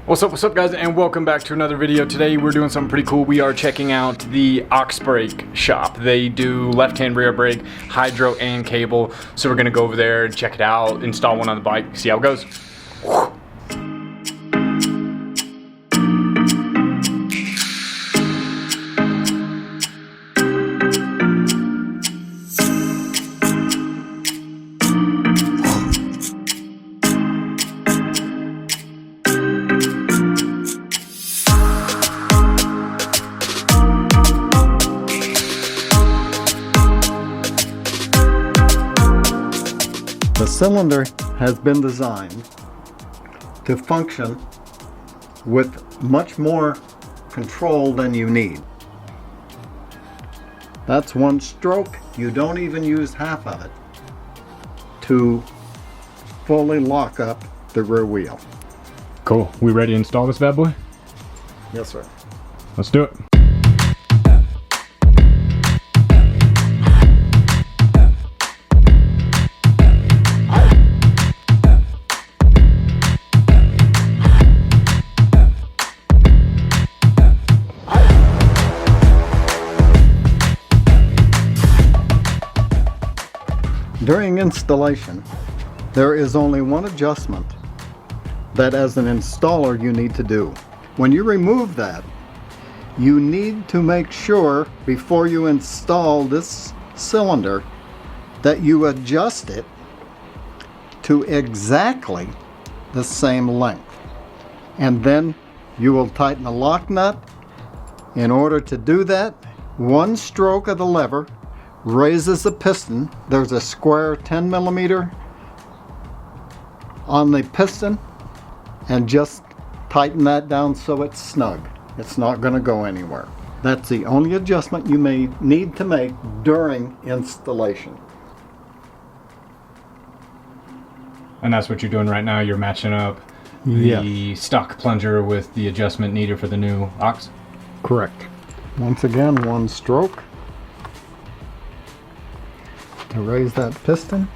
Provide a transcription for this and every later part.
What's up guys, and welcome back to another video. Today we're doing something pretty cool. We are checking out the Ox Brake shop. They do left-hand rear brake, hydro, and cable. So we're gonna go over there and check it out, install one on the bike, see how it goes. The cylinder has been designed to function with much more control than you need. That's one stroke. You don't even use half of it to fully lock up the rear wheel. Cool. We ready to install this bad boy? Yes, sir. Let's do it. During installation, there is only one adjustment that as an installer you need to do. When you remove that, you need to make sure before you install this cylinder that you adjust it to exactly the same length. And then you will tighten the lock nut. In order to do that, one stroke of the lever raises the piston. There's a square 10 millimeter on the piston, and just tighten that down so it's snug. It's not going to go anywhere. That's the only adjustment you may need to make during installation. And that's what you're doing right now. You're matching up the stock plunger with the adjustment needed for the new Ox? Correct. Once again, one stroke to raise that piston.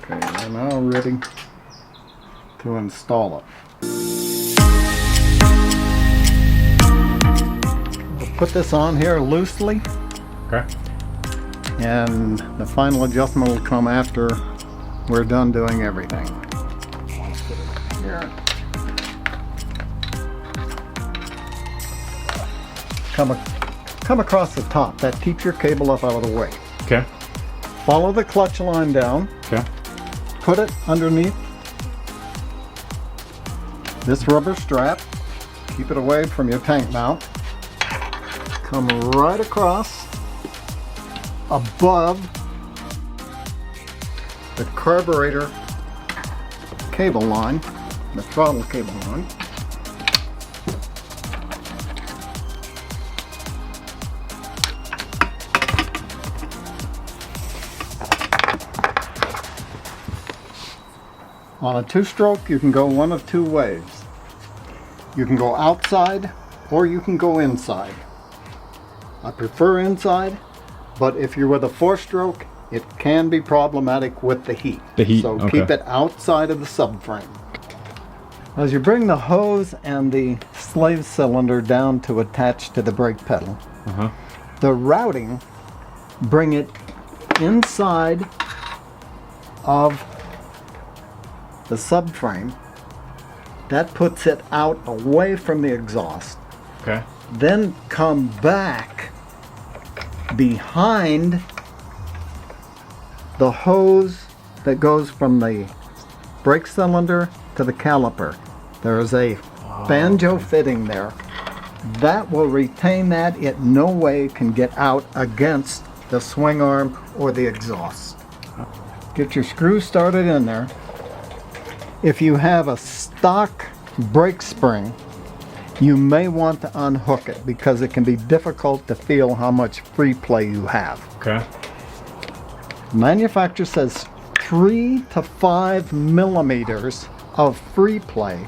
Okay, we're now ready to install it. We'll put this on here loosely. Okay. And the final adjustment will come after we're done doing everything. Here. Come across the top. That keeps your cable up out of the way. Okay. Follow the clutch line down. Okay. Put it underneath this rubber strap. Keep it away from your tank mount. Come right across above the carburetor cable line, the throttle cable line. On a two-stroke, you can go one of two ways. You can go outside or you can go inside. I prefer inside, but if you're with a four-stroke, it can be problematic with the heat. So keep it outside of the subframe. As you bring the hose and the slave cylinder down to attach to the brake pedal, the routing, bring it inside of the subframe. That puts it out away from the exhaust. Okay. Then come back behind the hose that goes from the brake cylinder to the caliper. There is a banjo fitting there that will retain that. It no way can get out against the swing arm or the exhaust. Get your screw started in there. If you have a stock brake spring, you may want to unhook it because it can be difficult to feel how much free play you have. Okay. Manufacturer says 3 to 5 millimeters of free play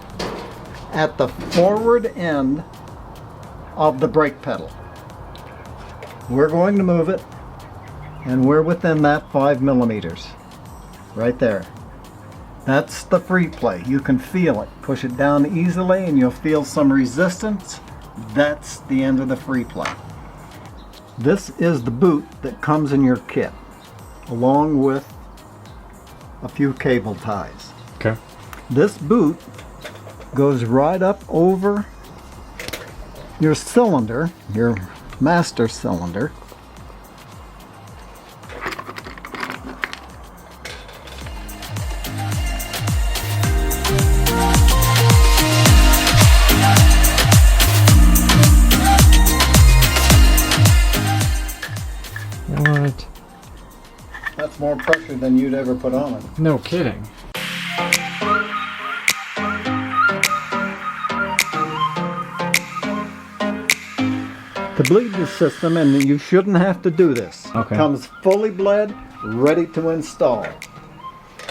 at the forward end of the brake pedal. we're going to move it, and we're within that 5 millimeters. Right there. That's the free play. You can feel it. Push it down easily and you'll feel some resistance. That's the end of the free play. This is the boot that comes in your kit, along with a few cable ties. Okay. This boot goes right up over your cylinder, your master cylinder. What? That's more pressure than you'd ever put on it. No kidding. To bleed the system, and you shouldn't have to do this, Okay. comes fully bled, ready to install.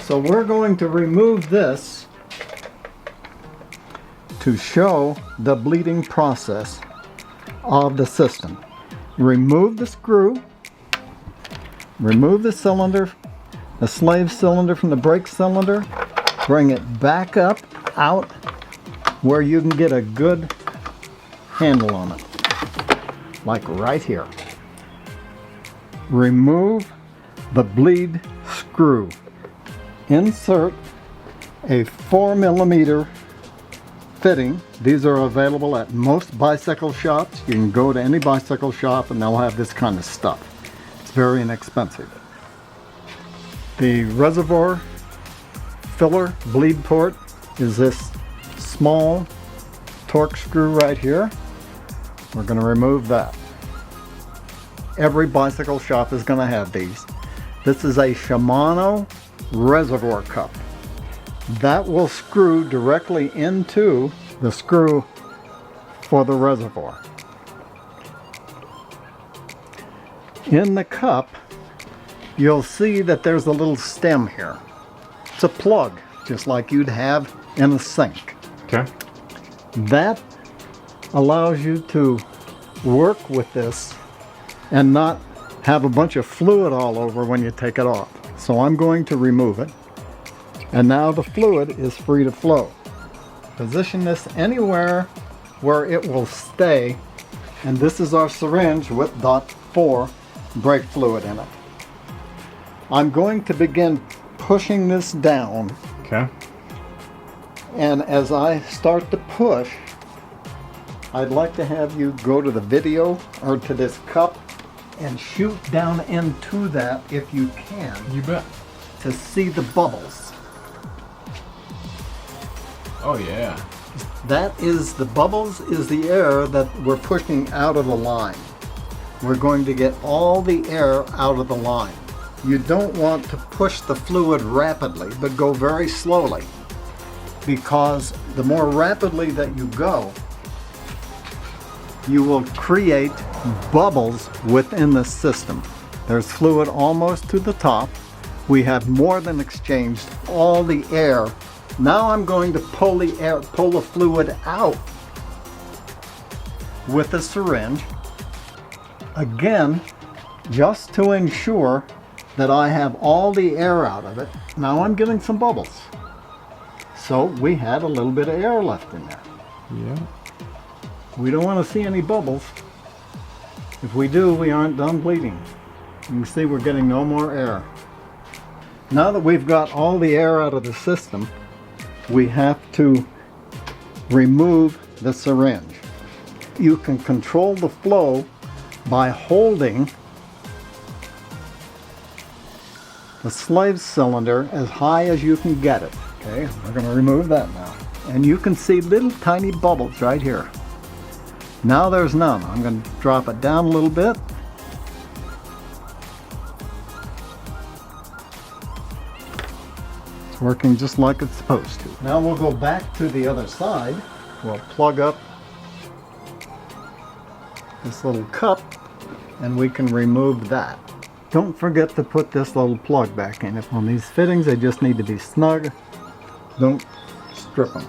So we're going to remove this to show the bleeding process of the system. Remove the screw, remove the cylinder, the slave cylinder from the brake cylinder, bring it back up out where you can get a good handle on it, like right here. Remove the bleed screw. Insert a 4 millimeter fitting. These are available at most bicycle shops. You can go to any bicycle shop and they'll have this kind of stuff. It's very inexpensive. The reservoir filler bleed port is this small torque screw right here. We're going to remove that. Every bicycle shop is going to have these. This is a Shimano Reservoir Cup. That will screw directly into the screw for the reservoir. In the cup, you'll see that there's a little stem here. It's a plug, just like you'd have in a sink. Okay. That allows you to work with this and not have a bunch of fluid all over when you take it off. So I'm going to remove it. And now the fluid is free to flow. Position this anywhere where it will stay. And this is our syringe with .4 brake fluid in it. I'm going to begin pushing this down. Okay. And as I start to push, I'd like to have you go to the video or to this cup and shoot down into that if you can. You bet. To see the bubbles. Oh yeah. That is, the bubbles is the air that we're pushing out of the line. We're going to get all the air out of the line. You don't want to push the fluid rapidly, but go very slowly. Because the more rapidly that you go, you will create bubbles within the system. There's fluid almost to the top. We have more than exchanged all the air. Now I'm going to pull the fluid out with a syringe. Again, just to ensure that I have all the air out of it. Now I'm getting some bubbles. So we had a little bit of air left in there. Yeah. We don't want to see any bubbles. If we do, we aren't done bleeding. You can see we're getting no more air. Now that we've got all the air out of the system, we have to remove the syringe. You can control the flow by holding the slave cylinder as high as you can get it. Okay, we're going to remove that now. And you can see little tiny bubbles right here. Now there's none. I'm going to drop it down a little bit. It's working just like it's supposed to. Now we'll go back to the other side. We'll plug up this little cup and we can remove that. Don't forget to put this little plug back in. On these fittings, they just need to be snug. Don't strip them.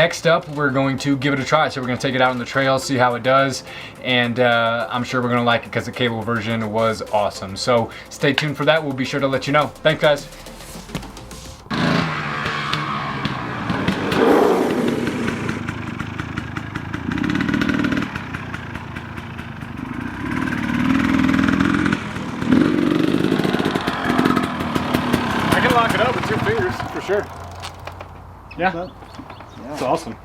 next up, we're going to give it a try. So we're going to take it out on the trail, see how it does, and I'm sure we're going to like it because the cable version was awesome. So stay tuned for that. We'll be sure to let you know. Thanks, guys. I can lock it up with 2 fingers for sure. Yeah, it's awesome.